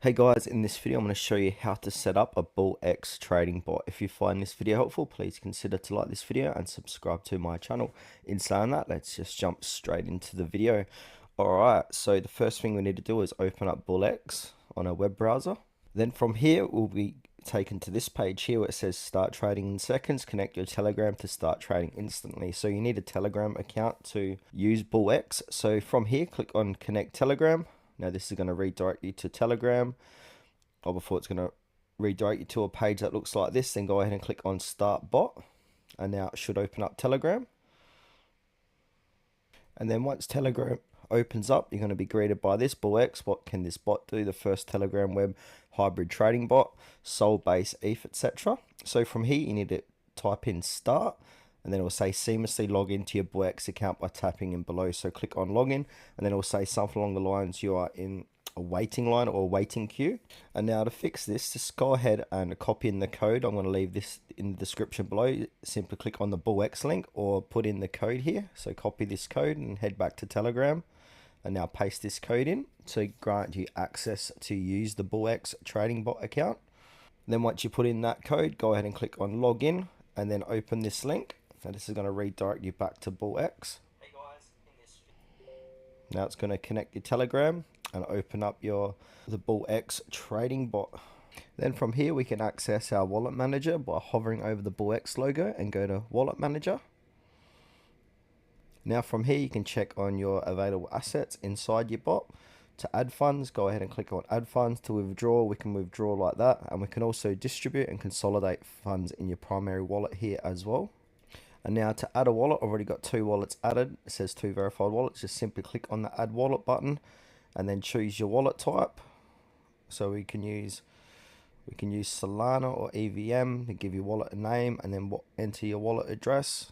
Hey guys, in this video I'm going to show you how to set up a Bullx trading bot. If you find this video helpful, please consider to like this video and subscribe to my channel. In saying that, let's just jump straight into the video. Alright, so the first thing we need to do is open up Bullx on a web browser. Then from here we'll be taken to this page here where it says start trading in seconds. Connect your Telegram to start trading instantly. So you need a Telegram account to use Bullx. So from here, click on connect Telegram. Now this is going to redirect you to Telegram, or before it's going to redirect you to a page that looks like this. Then go ahead and click on Start Bot, and now it should open up Telegram. And then once Telegram opens up, you're going to be greeted by this Bullx. What can this bot do? The first Telegram web hybrid trading bot, Sol base, ETH, etc. So from here, you need to type in start, and then it will say seamlessly log into your Bullx account by tapping in below. So click on login, and then it will say something along the lines you are in a waiting line or a waiting queue. And now to fix this, just go ahead and copy in the code. I'm going to leave this in the description below. Simply click on the Bullx link or put in the code here. So copy this code and head back to Telegram, and now paste this code in to grant you access to use the Bullx trading bot account. Then once you put in that code, go ahead and click on login and then open this link. And this is going to redirect you back to Bullx. Now it's going to connect your Telegram and open up the Bullx trading bot. Then from here we can access our wallet manager by hovering over the Bullx logo and go to wallet manager. Now from here you can check on your available assets inside your bot. To add funds, go ahead and click on add funds. To withdraw, we can withdraw like that, and we can also distribute and consolidate funds in your primary wallet here as well. And now to add a wallet, I've already got 2 wallets added. It says 2 verified wallets. Just simply click on the add wallet button and then choose your wallet type. So we can use Solana or EVM to give your wallet a name, and then enter your wallet address.